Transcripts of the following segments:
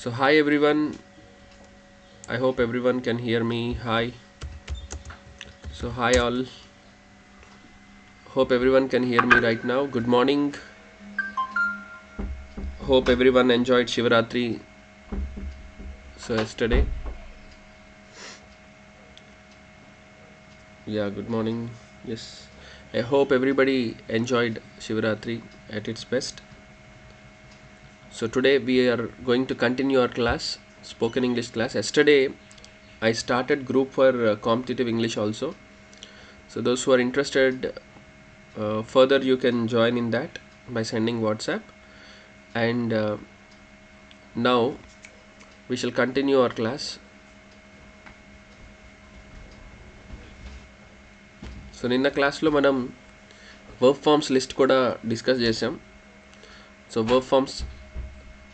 So hi everyone, I hope everyone can hear me. Hi. So hi all. Hope everyone can hear me right now. Good morning. Hope everyone enjoyed Shivaratri. So yesterday. Yeah, good morning. Yes. I hope everybody enjoyed Shivaratri at its best. So today we are going to continue our class, spoken English class. Yesterday I started group for competitive English also. So those who are interested further you can join in that by sending WhatsApp. And now we shall continue our class. So నిన్న క్లాస్లో మనం verb forms list కూడా discuss చేసాం. So verb forms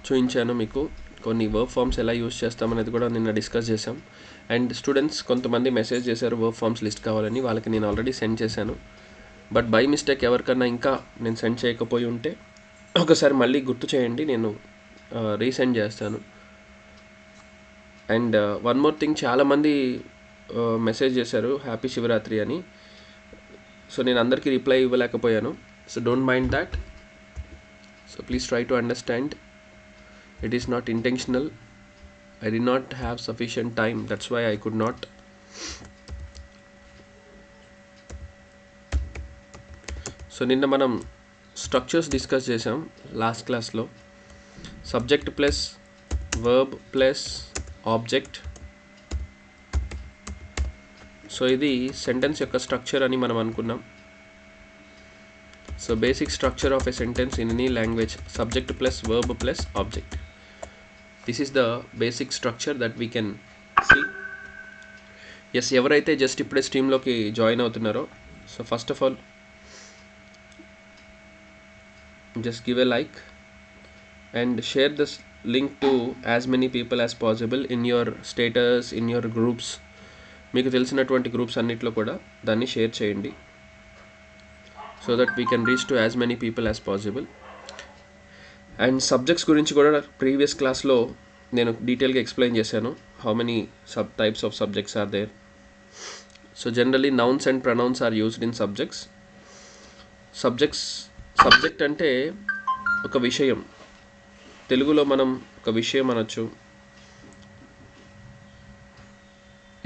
చూపించాను మీకు, కొన్ని verb forms ఎలా use చేస్తామనేది కూడా నిన్న డిస్కస్ చేసాం. అండ్ స్టూడెంట్స్ కొంతమంది మెసేజ్ చేశారు వర్బ్ ఫార్మ్స్ లిస్ట్ కావాలని, వాళ్ళకి నేను ఆల్రెడీ సెండ్ చేశాను. బట్ బై మిస్టేక్ ఎవరికన్నా ఇంకా నేను సెండ్ చేయకపోయి ఉంటే ఒకసారి మళ్ళీ గుర్తు చేయండి, నేను రీసెండ్ చేస్తాను. అండ్ వన్ మోర్ థింగ్, చాలామంది మెసేజ్ చేశారు హ్యాపీ శివరాత్రి అని. సో నేను అందరికీ రిప్లై ఇవ్వలేకపోయాను. So don't mind that. So please try to understand, it is not intentional. I did not have sufficient time, that's why I could not. So నిన్న మనం structures discuss చేసాం last క్లాస్లో. Subject plus verb plus object. So ఇది sentence యొక్క structure అని మనం అనుకున్నాం. So basic structure of a sentence in any language, subject plus verb plus object. This is the basic structure that we can see. Yes, ఎవరైతే just ఇప్పుడే స్ట్రీమ్లోకి join అవుతున్నారో, so first of all just give a like and share this link to as many people as possible in your status, in your groups. మీకు తెలిసినటువంటి groups అన్నిట్లో కూడా దాన్ని share చేయండి, so that we can reach to as many people as possible. And subjects గురించి కూడా previous క్లాస్లో నేను డీటెయిల్గా ఎక్స్ప్లెయిన్ చేశాను, how many types of subjects are there. So generally nouns and pronouns are used in subjects. Subject అంటే ఒక విషయం, తెలుగులో మనం ఒక విషయం అనొచ్చు.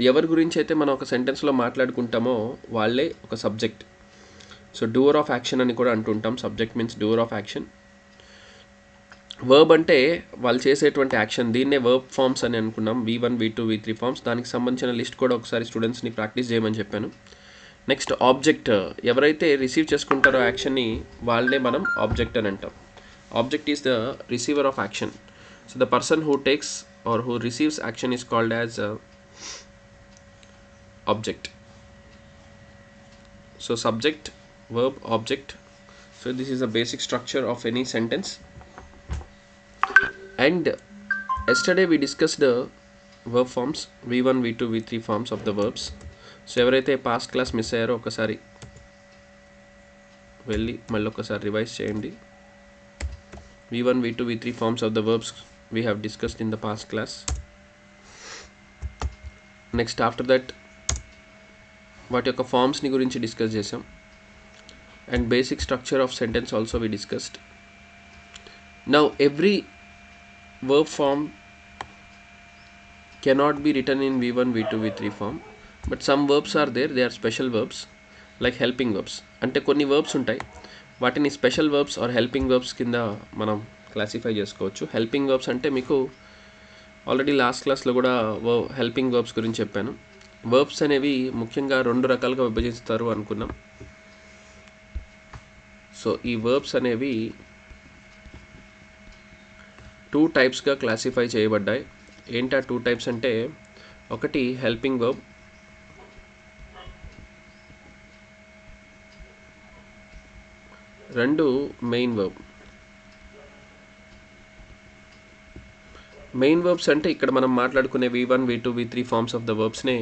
ఎవరి గురించి అయితే మనం ఒక సెంటెన్స్లో మాట్లాడుకుంటామో వాళ్ళే ఒక subject. So doer of action అని కూడా అంటుంటాం. Subject means doer of action. Verb అంటే వాళ్ళు చేసేటువంటి యాక్షన్, దీన్నే వర్బ్ ఫార్మ్స్ అని అనుకున్నాం. V1, V2, V3 forms. దానికి సంబంధించిన లిస్ట్ కూడా ఒకసారి స్టూడెంట్స్ని ప్రాక్టీస్ చేయమని చెప్పాను. నెక్స్ట్ ఆబ్జెక్ట్, ఎవరైతే రిసీవ్ చేసుకుంటారో యాక్షన్ని వాళ్ళే మనం ఆబ్జెక్ట్ అని అంటాం. Object is the receiver of action. So the person who takes or who receives action is called as object. So subject, verb, object. So this is a basic structure of any sentence. And yesterday we discussed the verb forms, V1, V2, V3 forms of the verbs. So ఎవరైతే past class miss అయ్యారో ఒకసారి వెళ్ళి మళ్ళీ ఒకసారి revise చేయండి. V1, V2, V3 forms of the verbs we have discussed in the past class. Next after that వాటి యొక్క ఫార్మ్స్ని గురించి డిస్కస్ చేసాం. And basic structure of sentence also we discussed. Now every verb form cannot be written in V1, V2, V3 form, but some verbs are there, they are special verbs like helping verbs. అంటే కొన్ని verbs ఉంటాయి, వాటిని special verbs or helping verbs కింద మనం classify చేసుకోవచ్చు. Helping verbs అంటే మీకు already last క్లాస్లో కూడా హెల్పింగ్ verbs గురించి చెప్పాను. verbs అనేవి ముఖ్యంగా రెండు రకాలుగా విభజిస్తారు అనుకున్నాం. సో ఈ verbs అనేవి 2 టైప్స్గా క్లాసిఫై చేయబడ్డాయి. ఏంటా 2 టైప్స్ అంటే, ఒకటి హెల్పింగ్ వర్బ్, రెండు మెయిన్ వర్బ్. మెయిన్ వర్బ్స్ అంటే ఇక్కడ మనం మాట్లాడుకునే V1, V2, V3 forms of the వర్బ్స్నే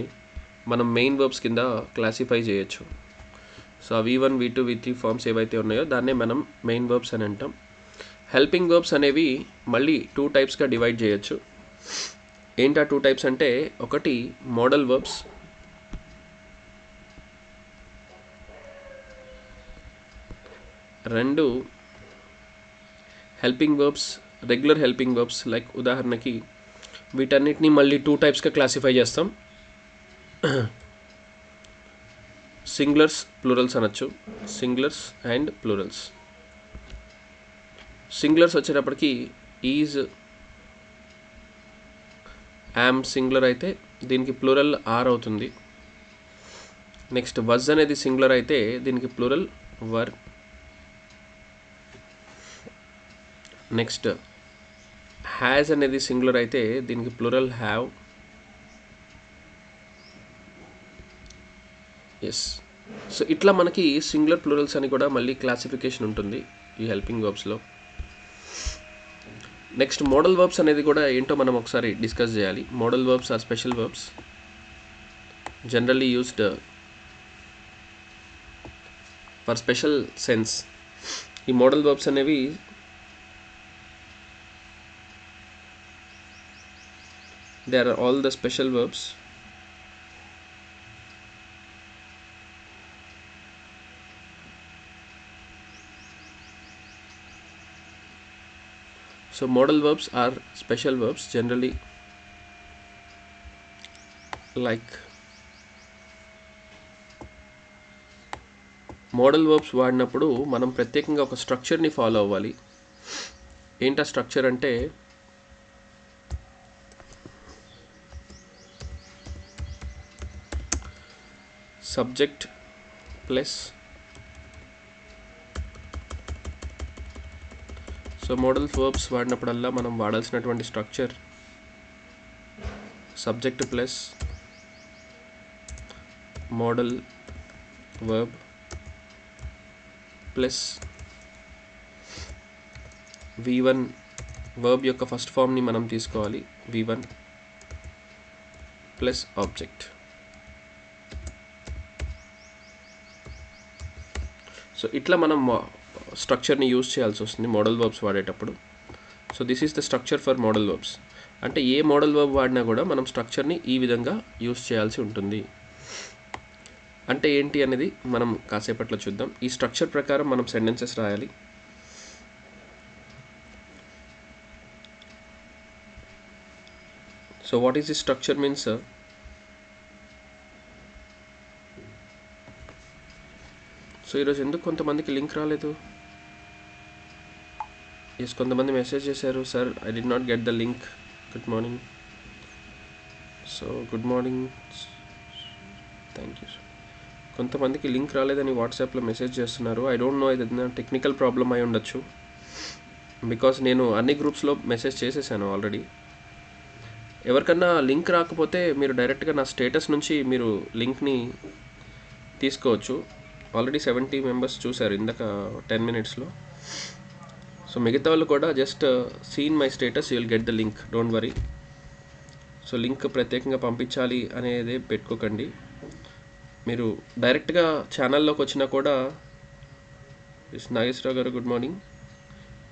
మనం మెయిన్ వర్బ్స్ కింద క్లాసిఫై చేయొచ్చు. సో ఆ V1, V2, V3 ఫార్మ్స్ ఏవైతే ఉన్నాయో దాన్నే మనం మెయిన్ వర్బ్స్ అని అంటాం. హెల్పింగ్ వర్బ్స్ అనేవి మళ్ళీ 2 టైప్స్గా డివైడ్ చేయొచ్చు. ఏంటా 2 టైప్స్ అంటే, ఒకటి మోడల్ వర్బ్స్, రెండు helping verbs, regular helping verbs. Like ఉదాహరణకి వీటన్నిటిని మళ్ళీ 2 టైప్స్గా క్లాసిఫై చేస్తాం. సింగులర్స్, ప్లూరల్స్ అనొచ్చు. Singulars and plurals. సింగులర్స్ వచ్చేటప్పటికి ఈజ్, యామ్ సింగులర్ అయితే దీనికి ప్లూరల్ ఆర్ అవుతుంది. నెక్స్ట్ వజ్ అనేది సింగులర్ అయితే దీనికి ప్లూరల్ వర్. నెక్స్ట్ హ్యాజ్ అనేది సింగులర్ అయితే దీనికి ప్లూరల్ హ్యావ్. ఎస్. సో ఇట్లా మనకి సింగులర్ ప్లూరల్స్ అని కూడా మళ్ళీ క్లాసిఫికేషన్ ఉంటుంది ఈ హెల్పింగ్ వర్బ్స్లో. నెక్స్ట్ మోడల్ వర్బ్స్ అనేది కూడా ఏంటో మనం ఒకసారి డిస్కస్ చేయాలి. Modal verbs are special verbs generally used for special sense. ఈ మోడల్ వర్బ్స్ అనేవి they are all the special verbs So modal verbs are special verbs generally, like modal verbs వాడినప్పుడు మనం ప్రత్యేకంగా ఒక స్ట్రక్చర్ని ఫాలో అవ్వాలి. ఏంటా స్ట్రక్చర్ అంటే, subject plus, so modal verbs వాడినప్పుడల్లా మనం వాడాల్సినటువంటి structure subject plus modal verb plus V1 verb యొక్క ఫస్ట్ ఫామ్ని మనం తీసుకోవాలి, V1 ప్లస్ ఆబ్జెక్ట్. సో ఇట్లా మనం స్ట్రక్చర్ని యూజ్ చేయాల్సి వస్తుంది మోడల్ వర్బ్స్ వాడేటప్పుడు. So this is the structure for modal verbs. అంటే ఏ మోడల్ వర్బ్ వాడినా కూడా మనం స్ట్రక్చర్ని ఈ విధంగా యూజ్ చేయాల్సి ఉంటుంది. అంటే ఏంటి అనేది మనం కాసేపట్లో చూద్దాం. ఈ స్ట్రక్చర్ ప్రకారం మనం సెంటెన్సెస్ రాయాలి. So what is the structure means, so ఈరోజు ఎందుకు కొంతమందికి లింక్ రాలేదు? ఎస్, కొంతమంది మెసేజ్ చేశారు, sir I did not get the link. Good morning. So good morning, thank you. కొంతమందికి లింక్ రాలేదని వాట్సాప్లో మెసేజ్ చేస్తున్నారు. ఐ డోంట్ నో, ఇది టెక్నికల్ ప్రాబ్లమ్ అయి ఉండొచ్చు. బికాస్ నేను అన్ని గ్రూప్స్లో మెసేజ్ చేసేసాను ఆల్రెడీ. ఎవరికన్నా లింక్ రాకపోతే మీరు డైరెక్ట్గా నా స్టేటస్ నుంచి మీరు లింక్ని తీసుకోవచ్చు. ఆల్రెడీ 70 మెంబర్స్ చూశారు ఇందాక 10 minutesలో. సో మిగతా వాళ్ళు కూడా just seen my status, you will get the link, don't worry. So link ప్రత్యేకంగా పంపించాలి అనేది పెట్టుకోకండి. మీరు డైరెక్ట్గా ఛానల్లోకి వచ్చినా కూడా, నాగేశ్వరరావు గారు గుడ్ మార్నింగ్,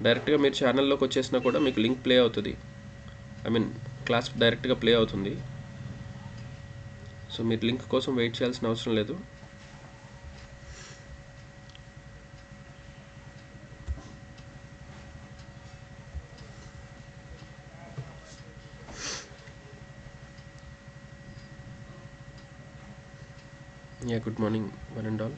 డైరెక్ట్గా మీరు ఛానల్లోకి వచ్చేసినా కూడా మీకు లింక్ ప్లే అవుతుంది. ఐ మీన్ క్లాస్ డైరెక్ట్గా ప్లే అవుతుంది. సో మీరు లింక్ కోసం వెయిట్ చేయాల్సిన అవసరం లేదు. Yeah, good morning one and all.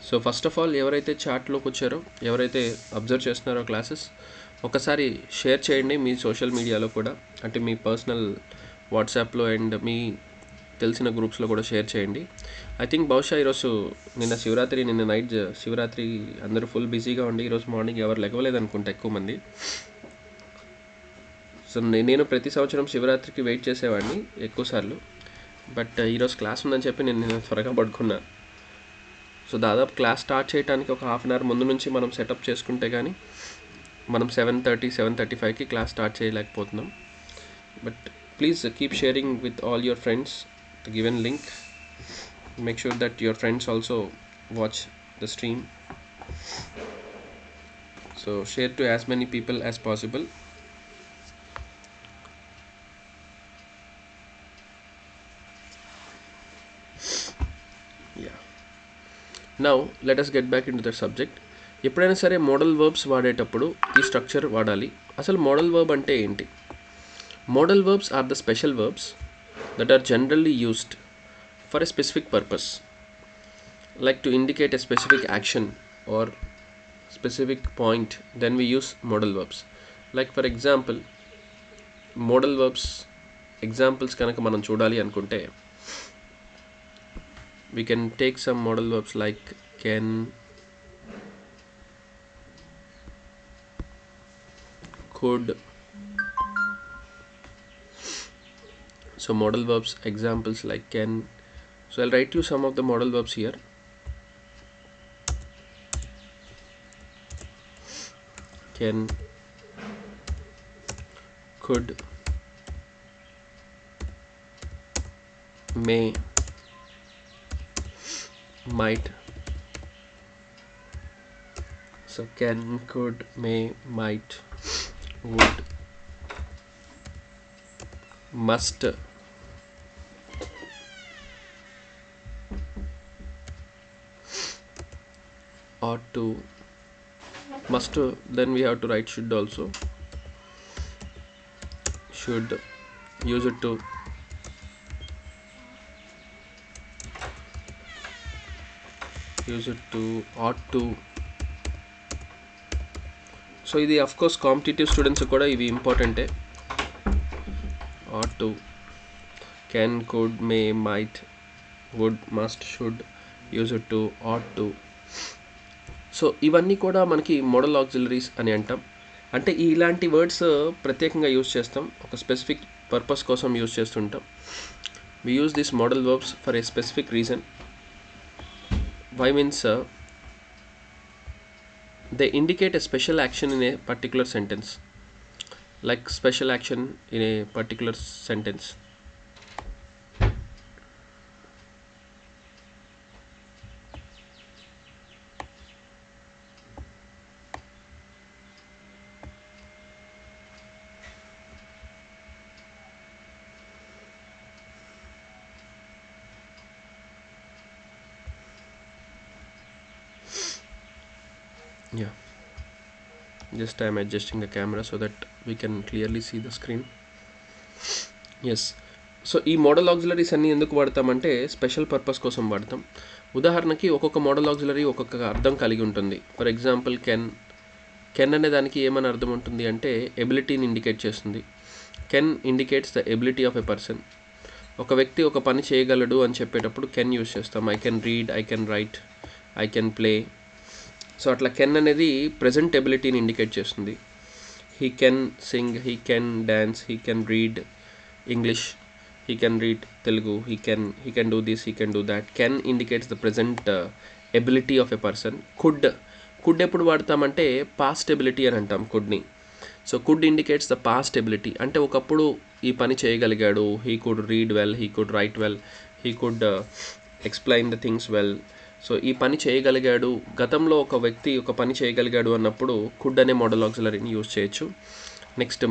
So first of all ఎవరైతే చాట్లోకి వచ్చారో, ఎవరైతే అబ్జర్వ్ చేస్తున్నారో క్లాసెస్, ఒకసారి షేర్ చేయండి మీ సోషల్ మీడియాలో కూడా, అంటే మీ పర్సనల్ వాట్సాప్లో అండ్ మీ తెలిసిన గ్రూప్స్లో కూడా షేర్ చేయండి. ఐ థింక్ బహుశా ఈరోజు నిన్న నైట్ శివరాత్రి అందరూ ఫుల్ బిజీగా ఉండి ఈరోజు మార్నింగ్ ఎవరు లెగవలేదు అనుకుంటా ఎక్కువ మంది. సో నేను ప్రతి సంవత్సరం శివరాత్రికి వెయిట్ చేసేవాడిని ఎక్కువసార్లు, బట్ ఈరోజు క్లాస్ ఉందని చెప్పి నేను త్వరగా పడుకున్నా. సో సో దాదాపు క్లాస్ స్టార్ట్ చేయడానికి ఒక హాఫ్ అన్ అవర్ ముందు నుంచి మనం సెటప్ చేసుకుంటే కానీ మనం 7:30-7:35కి క్లాస్ స్టార్ట్ చేయలేకపోతున్నాం. But please keep sharing with all your friends the given link. Make sure that your friends also watch the stream. So share to as many people as possible. Yeah, now let us get back into the subject. ఎప్పుడైనా సరే modal verbs వాడేటప్పుడు ఈ structure వాడాలి. అసలు model verb అంటే ఏంటి? Modal verbs are the special verbs that are generally used for a specific purpose, like to indicate a specific action or specific point. Then we use modal verbs. Like for example, modal verbs examples kanaka manam chudali anukunte, we can take some modal verbs like can, could. So modal verbs examples like can. So I'll write you some of the modal verbs here. Can, could, may, might. So can, could, may, might, would, must, ought to. Must, then we have to write should also. Should, use it to, ought to. So ఇది of course competitive students కూడా ఇవి ఇంపార్టెంటే. ought to, can, could, may, might, would, must, should, use it to, ought to. So ఇవన్నీ కూడా మనకి model auxiliaries అని అంటాం. అంటే ఇలాంటి వర్డ్స్ ప్రత్యేకంగా యూజ్ చేస్తాం, ఒక స్పెసిఫిక్ పర్పస్ కోసం యూజ్ చేస్తుంటాం. We use this modal verbs for a specific reason. Why means they indicate a special action in a particular sentence, like special action in a particular sentence. Yeah, just I am adjusting the camera so that we can clearly see the screen. Yes, so ఈ model auxiliaries అన్నీ ఎందుకు వాడతామంటే special purpose కోసం వాడతాం. ఉదాహరణకి ఒక్కొక్క model auxiliary ఒక్కొక్క అర్థం కలిగి ఉంటుంది. ఫర్ ఎగ్జాంపుల్ కెన్ అనే దానికి ఏమని అర్థం ఉంటుంది అంటే ఎబిలిటీని ఇండికేట్ చేస్తుంది. Can indicates the ability of a person. ఒక వ్యక్తి ఒక పని చేయగలడు అని చెప్పేటప్పుడు కెన్ యూస్ చేస్తాం. I can read, I can write, I can play. So అట్లా కెన్ అనేది ప్రజెంట్ ఎబిలిటీని ఇండికేట్ చేస్తుంది. He can sing, he can dance, he can read English, he can read Telugu, he can do this, he can do that. Can indicates the present ability of a person. Could ఎప్పుడు వాడతామంటే past ability అని అంటాం కుడ్ని. So could indicates the past ability, అంటే ఒకప్పుడు ఈ పని చేయగలిగాడు. He could read well, he could write well, he could explain the things well. So ఈ పని చేయగలిగాడు, గతంలో ఒక వ్యక్తి ఒక పని చేయగలిగాడు అన్నప్పుడు కుడ్ అనే మోడల్ ఆక్సిలరీని యూజ్ చేయొచ్చు. నెక్స్ట్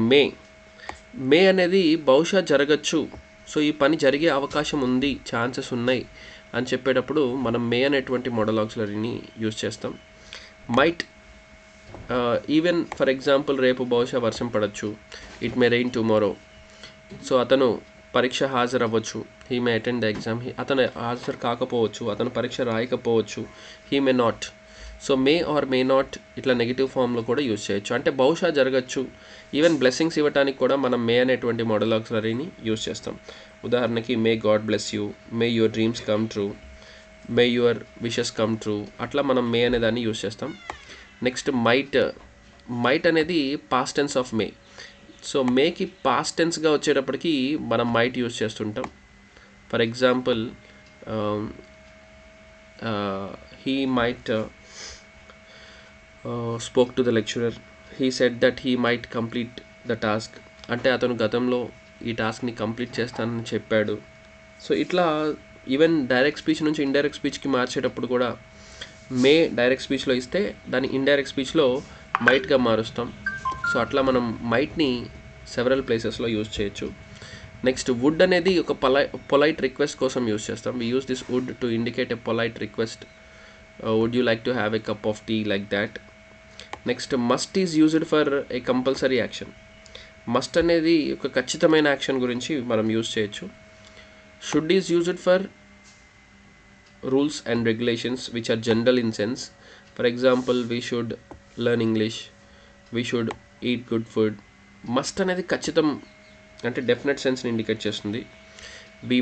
మే అనేది బహుశా జరగచ్చు, సో ఈ పని జరిగే అవకాశం ఉంది, ఛాన్సెస్ ఉన్నాయి అని చెప్పేటప్పుడు మనం మే అనేటువంటి మోడల్ ఆక్సిలరీని యూజ్ చేస్తాం. మైట్, ఈవెన్ ఫర్ ఎగ్జాంపుల్ రేపు బహుశా వర్షం పడవచ్చు, it may rain tomorrow. So అతను పరీక్ష హాజరవ్వచ్చు, he may attend the exam. అతను హాజరు కాకపోవచ్చు, అతను పరీక్ష రాయకపోవచ్చు, he may not. So may or may not ఇట్లా నెగిటివ్ ఫామ్లో కూడా యూజ్ చేయొచ్చు, అంటే బహుశా జరగచ్చు. ఈవెన్ బ్లెస్సింగ్స్ ఇవ్వడానికి కూడా మనం మే అనేటువంటి మోడల్ ఆక్సిలరీని యూజ్ చేస్తాం. ఉదాహరణకి may God bless you, may your dreams come true, may your wishes come true. అట్లా మనం మే అనే దాన్ని యూజ్ చేస్తాం. నెక్స్ట్ మైట్ అనేది past tense of may. So మేకి పాస్ట్ టెన్స్గా వచ్చేటప్పటికి మనం మైట్ యూజ్ చేస్తుంటాం. For example he might spoke to the lecturer. He said that he might complete the task. అంటే అతను గతంలో ఈ టాస్క్ని కంప్లీట్ చేస్తానని చెప్పాడు. సో ఇట్లా ఈవెన్ డైరెక్ట్ స్పీచ్ నుంచి ఇండైరెక్ట్ స్పీచ్కి మార్చేటప్పుడు కూడా మే డైరెక్ట్ స్పీచ్లో ఇస్తే దాన్ని ఇండైరెక్ట్ స్పీచ్లో మైట్గా మారుస్తాం. సో అట్లా మనం మైట్ని సెవరల్ ప్లేసెస్లో యూజ్ చేయొచ్చు. నెక్స్ట్ వుడ్ అనేది ఒక పొలైట్ రిక్వెస్ట్ కోసం యూజ్ చేస్తాం. We use this would to indicate a polite request. Would you like to have a cup of tea, like that. Next must is used for a compulsory action. Must అనేది ఒక ఖచ్చితమైన action గురించి మనం use చేయొచ్చు. Should is used for rules and regulations which are general in sense. For example, we should learn English, we should eat good food. Must అనేది ఖచ్చితం అంటే definite సెన్స్ని ఇండికేట్ చేస్తుంది. We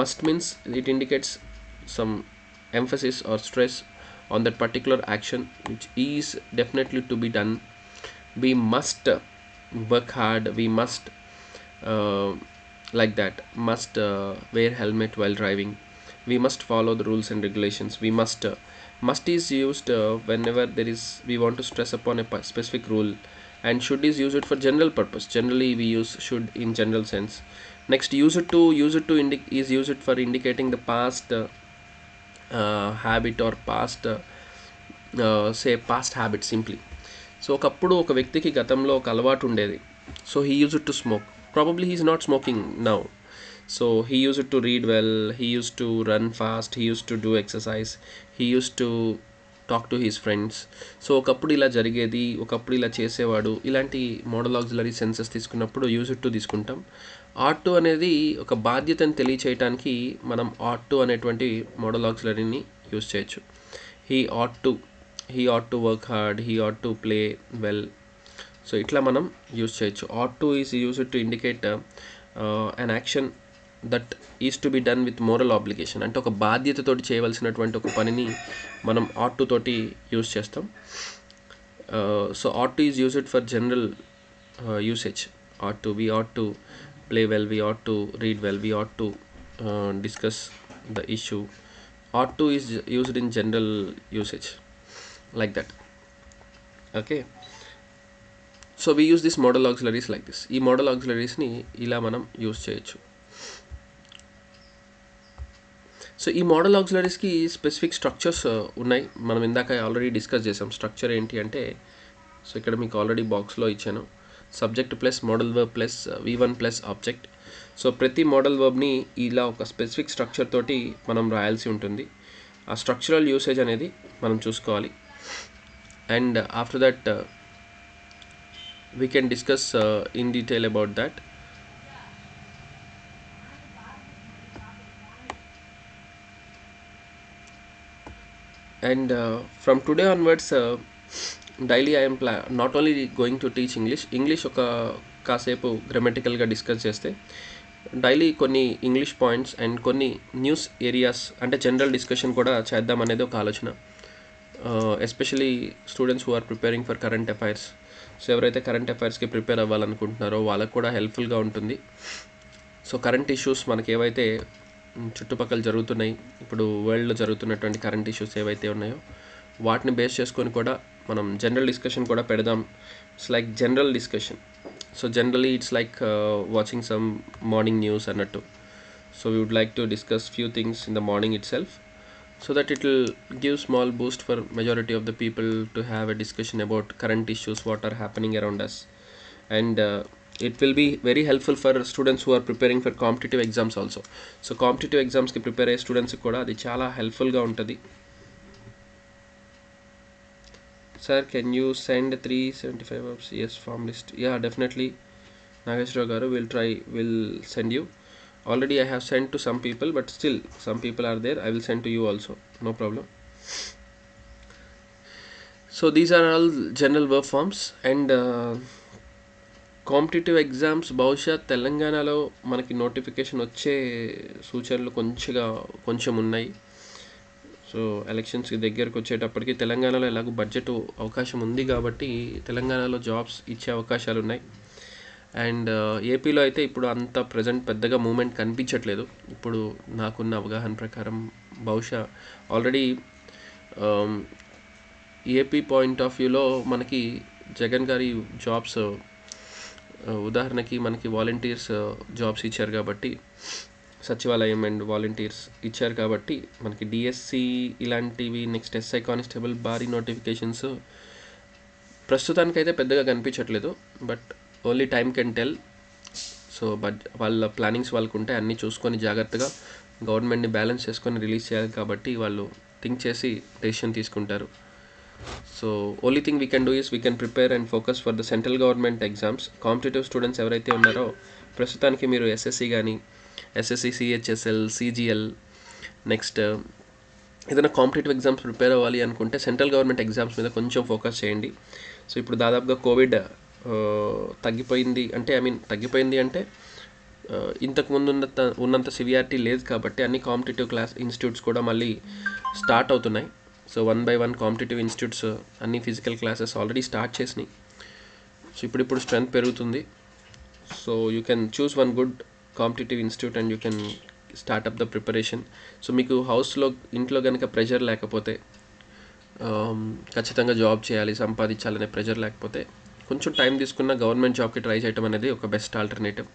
must means it indicates some emphasis or stress on that particular action which is definitely to be done. We must work hard, we must like that, must wear helmet while driving, we must follow the rules and regulations. We must is used whenever there is we want to stress upon a specific rule, and should is used for general purpose. Generally we use should in general sense. Next, use it to is used for indicating the past habit or past habit simply. So ఒకప్పుడు ఒక వ్యక్తికి గతంలో ఒక అలవాటు ఉండేది. So he use to smoke. Probably he is not smoking now. So he use to read well, he use to run fast, he use to do exercise, he use to talk to his friends. So ఒకప్పుడు ఇలా జరిగేది, ఒకప్పుడు ఇలా చేసేవాడు. ఇలాంటి modal auxiliary senses తీసుకున్నప్పుడు use to తీసుకుంటాం. Ought to అనేది ఒక బాధ్యతను తెలియచేయటానికి మనం ఆట్ టు అనేటువంటి మోడల్ ఆక్సిలరీని యూజ్ చేయొచ్చు. He ought to work hard, he ought to play well. So ఇట్లా మనం యూజ్ చేయొచ్చు. Ought to is used to indicate an action that is to be done with moral obligation. అంటే ఒక బాధ్యతతోటి చేయవలసినటువంటి ఒక పనిని మనం ఆట్ టు తోటి యూజ్ చేస్తాం. So ought to is used for general usage. Ought to, we ought to play well, we ought to read well, we ought to discuss the issue. Ought to is used in general usage, like that. Okay, so we use this modal auxiliaries like this. ఈ model ఆక్సిలరీస్ని ఇలా మనం use చేయొచ్చు. So ఈ model ఆక్సిలరీస్కి specific structures ఉన్నాయి. మనం ఇందాక already discuss చేసాం. Structure ఏంటి అంటే, సో ఇక్కడ మీకు ఆల్రెడీ బాక్స్లో ఇచ్చాను. Subject plus modal verb plus V1 plus object. So ప్రతి మోడల్ వర్బ్ని ఇలా ఒక స్పెసిఫిక్ స్ట్రక్చర్ తోటి మనం రాయాల్సి ఉంటుంది. ఆ స్ట్రక్చరల్ యూసేజ్ అనేది మనం చూసుకోవాలి. And after that we can discuss in detail about that. And from today onwards daily I'm not only going to teach English ఒక కాసేపు గ్రామటికల్గా డిస్కస్ చేస్తే, డైలీ కొన్ని ఇంగ్లీష్ పాయింట్స్ అండ్ కొన్ని న్యూస్ ఏరియాస్ అంటే జనరల్ డిస్కషన్ కూడా చేద్దామనేది ఒక ఆలోచన. Especially students who are preparing for current affairs. So ఎవరైతే కరెంట్ అఫైర్స్కి ప్రిపేర్ అవ్వాలనుకుంటున్నారో వాళ్ళకు కూడా హెల్ప్ఫుల్గా ఉంటుంది. సో కరెంట్ ఇష్యూస్ మనకి ఏవైతే చుట్టుపక్కల జరుగుతున్నాయి, ఇప్పుడు వరల్డ్లో జరుగుతున్నటువంటి కరెంట్ ఇష్యూస్ ఏవైతే ఉన్నాయో వాటిని బేస్ చేసుకొని కూడా మనం జనరల్ డిస్కషన్ కూడా పెడదాం. It's like general discussion. So generally it's like watching some morning news అన్నట్టు. So we would like to discuss few things in the morning itself, so that it will give small boost for majority of the people to have a discussion about current issues, what are happening around us. And it will be very helpful for students who are preparing for competitive exams also. So competitive exams ki prepare aye students kuda adi chaala helpful ga untadi. Sir, can you send 375 verbs? Yes, form list. Yeah, definitely Nageshwar garu, we'll send you. Already I have sent to some people, but still some people are there. I will send to you also, no problem. So these are all general verb forms. And competitive exams బహుశా తెలంగాణలో మనకి notification వచ్చే సూచనలు కొంచెం ఉన్నాయి. So ఎలక్షన్స్కి దగ్గరకు వచ్చేటప్పటికి తెలంగాణలో ఎలాగో బడ్జెట్ అవకాశం ఉంది కాబట్టి తెలంగాణలో జాబ్స్ ఇచ్చే అవకాశాలు ఉన్నాయి. అండ్ ఏపీలో అయితే ఇప్పుడు అంత ప్రజెంట్ పెద్దగా మూమెంట్ కనిపించట్లేదు. ఇప్పుడు నాకున్న అవగాహన ప్రకారం బహుశా ఆల్రెడీ ఏపీ పాయింట్ ఆఫ్ వ్యూలో మనకి జగన్ గారి జాబ్స్, ఉదాహరణకి మనకి వాలంటీర్స్ జాబ్స్ ఇచ్చారు కాబట్టి, సచివాలయం అండ్ వాలంటీర్స్ ఇచ్చారు కాబట్టి మనకి డిఎస్సి ఇలాంటివి, నెక్స్ట్ ఎస్ఐ కానిస్టేబుల్ భారీ నోటిఫికేషన్స్ ప్రస్తుతానికైతే పెద్దగా కనిపించట్లేదు. But only time can tell. So వాళ్ళ ప్లానింగ్స్ వాళ్ళకు ఉంటే అన్నీ చూసుకొని జాగ్రత్తగా గవర్నమెంట్ని బ్యాలెన్స్ చేసుకొని రిలీజ్ చేయాలి కాబట్టి వాళ్ళు థింక్ చేసి డెసిషన్ తీసుకుంటారు. So only thing we can do is we can prepare and focus for the central government exams. Competitive students ఎవరైతే ఉన్నారో ప్రస్తుతానికి మీరు ఎస్ఎస్సి కానీ, ఎస్ఎస్సి సిహెచ్ఎస్ఎల్, సిజిఎల్, నెక్స్ట్ ఏదైనా కాంపిటేటివ్ ఎగ్జామ్స్ ప్రిపేర్ అవ్వాలి అనుకుంటే సెంట్రల్ గవర్నమెంట్ ఎగ్జామ్స్ మీద కొంచెం ఫోకస్ చేయండి. సో ఇప్పుడు దాదాపుగా కోవిడ్ తగ్గిపోయింది అంటే ఇంతకుముందు ఉన్నంత సివియారిటీ లేదు కాబట్టి అన్ని కాంపిటేటివ్ ఇన్స్టిట్యూట్స్ కూడా మళ్ళీ స్టార్ట్ అవుతున్నాయి. సో 1 by 1 కాంపిటేటివ్ ఇన్స్టిట్యూట్స్ అన్ని ఫిజికల్ క్లాసెస్ ఆల్రెడీ స్టార్ట్ చేసినాయి. సో ఇప్పుడు స్ట్రెంత్ పెరుగుతుంది. So you can choose one good competitive institute and you can startup the preparation. So మీకు ఇంట్లో కనుక ప్రెషర్ లేకపోతే, ఖచ్చితంగా జాబ్ చేయాలి, సంపాదించాలనే ప్రెషర్ లేకపోతే, కొంచెం టైం తీసుకున్న గవర్నమెంట్ జాబ్కి ట్రై చేయడం అనేది ఒక best alternative.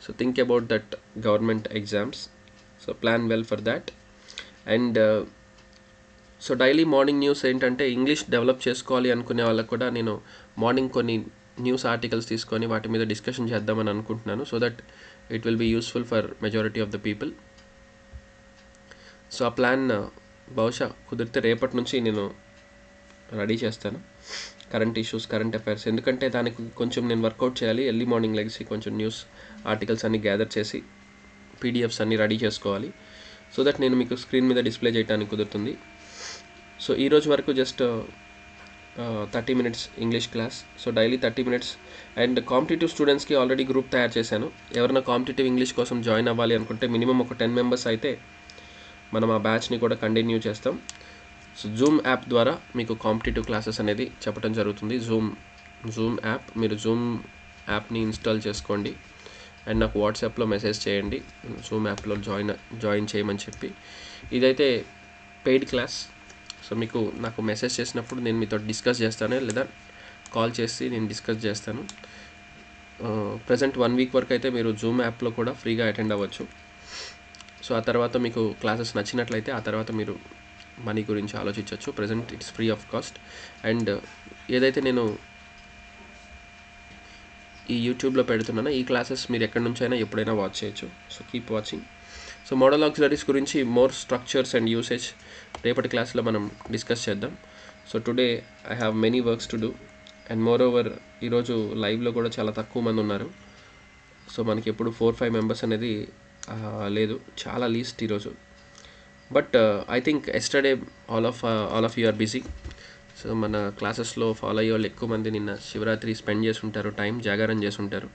So think about that government exams. So plan well for that. And so daily morning news ఏంటంటే, ఇంగ్లీష్ డెవలప్ చేసుకోవాలి అనుకునే వాళ్ళకు కూడా నేను మార్నింగ్ కొన్ని న్యూస్ ఆర్టికల్స్ తీసుకొని వాటి మీద డిస్కషన్ చేద్దామని అనుకుంటున్నాను. So that it will be useful for majority of the people. So ఆ ప్లాన్ బహుశా కుదిరితే రేపటి నుంచి నేను రెడీ చేస్తాను. కరెంట్ ఇష్యూస్, కరెంట్ అఫైర్స్, ఎందుకంటే దానికి కొంచెం నేను వర్కౌట్ చేయాలి. ఎర్లీ మార్నింగ్ లెగ్సి కొంచెం న్యూస్ ఆర్టికల్స్ అన్నీ గ్యాదర్ చేసి పీడిఎఫ్స్ అన్నీ రెడీ చేసుకోవాలి. సో దట్ నేను మీకు స్క్రీన్ మీద డిస్ప్లే చేయడానికి కుదురుతుంది. సో ఈరోజు వరకు just 30 minutes English class. So daily 30 minutes. And competitive స్టూడెంట్స్కి ఆల్రెడీ గ్రూప్ తయారు చేశాను. ఎవరైనా కాంపిటేటివ్ ఇంగ్లీష్ కోసం జాయిన్ అవ్వాలి అనుకుంటే మినిమం ఒక 10 members అయితే మనం ఆ బ్యాచ్ని కూడా కంటిన్యూ చేస్తాం. సో జూమ్ యాప్ ద్వారా మీకు కాంపిటేటివ్ క్లాసెస్ అనేది చెప్పడం జరుగుతుంది. జూమ్ యాప్, మీరు జూమ్ యాప్ని ఇన్స్టాల్ చేసుకోండి అండ్ నాకు వాట్సాప్లో మెసేజ్ చేయండి జూమ్ యాప్లో జాయిన్ చేయమని చెప్పి. ఇదైతే పెయిడ్ క్లాస్. సో మీకు నాకు మెసేజ్ చేసినప్పుడు నేను మీతో డిస్కస్ చేస్తాను, లేదా కాల్ చేసి నేను డిస్కస్ చేస్తాను. ప్రజెంట్ 1 week వరకు అయితే మీరు జూమ్ యాప్లో కూడా ఫ్రీగా అటెండ్ అవ్వచ్చు. సో ఆ తర్వాత మీకు క్లాసెస్ నచ్చినట్లయితే ఆ తర్వాత మీరు మనీ గురించి ఆలోచించవచ్చు. Present it's free of cost. And ఏదైతే నేను ఈ యూట్యూబ్లో పెడుతున్నానో ఈ క్లాసెస్ మీరు ఎక్కడి నుంచైనా ఎప్పుడైనా వాచ్ చేయొచ్చు. So keep watching. So model auxiliaries గురించి మోర్ స్ట్రక్చర్స్ అండ్ యూసేజ్ రేపటి క్లాస్లో మనం డిస్కస్ చేద్దాం. So today I have many works to do. And more over ఈరోజు లైవ్లో కూడా చాలా తక్కువ మంది ఉన్నారు. సో మనకి ఎప్పుడు 4-5 members అనేది లేదు, చాలా లీస్ట్ ఈరోజు. But I think yesterday all of you are busy. So మన క్లాసెస్లో ఫాలో అయ్యే వాళ్ళు ఎక్కువ మంది నిన్న శివరాత్రి స్పెండ్ చేసి ఉంటారు, టైం జాగారం చేసి ఉంటారు.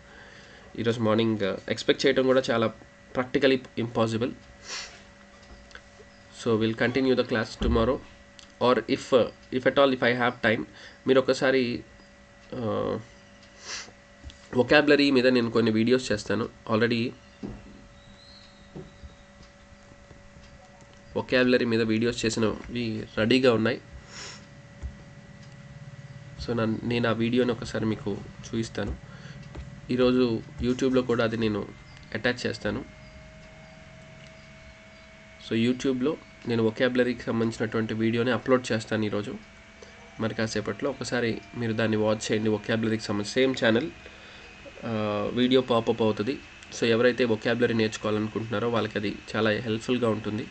ఈరోజు మార్నింగ్ ఎక్స్పెక్ట్ చేయడం కూడా చాలా practically impossible. So will continue the class tomorrow, or if at all if I have time మీరు ఒకసారి వొకాబులరీ మీద నేను కొన్ని వీడియోస్ చేస్తాను. ఆల్రెడీ వొకాబులరీ మీద వీడియోస్ చేసినవి రెడీగా ఉన్నాయి. సో నేను ఆ వీడియోని ఒకసారి మీకు చూపిస్తాను. ఈరోజు యూట్యూబ్లో కూడా అది నేను అటాచ్ చేస్తాను. సో యూట్యూబ్లో నేను వొకాబులరీకి సంబంధించినటువంటి వీడియోని అప్లోడ్ చేస్తాను ఈరోజు మరి కాసేపట్లో. ఒకసారి మీరు దాన్ని వాచ్ చేయండి. వొకాబులరీకి సంబంధించి సేమ్ ఛానల్ వీడియో పాపప్ అవుతుంది. సో ఎవరైతే వొకాబులరీ నేర్చుకోవాలనుకుంటున్నారో వాళ్ళకి అది చాలా హెల్ప్ఫుల్గా ఉంటుంది.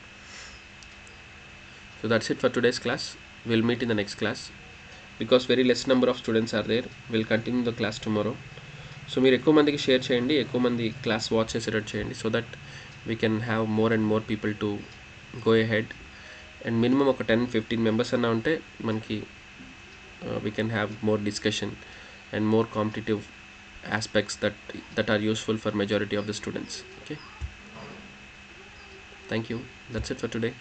So that's it for today's class. We'll meet in the next class. Because very less number of students are there, we'll continue the class tomorrow. So మీరు ఎక్కువ మందికి షేర్ చేయండి, ఎక్కువ మంది క్లాస్ వాచ్ చేసేటట్టు చేయండి. So that we can have more and more people to go ahead. And minimum ఒక 10-15 members అన్నా ఉంటే మనకి we can have more discussion and more competitive aspects that are useful for majority of the students. Okay, thank you. That's it for today.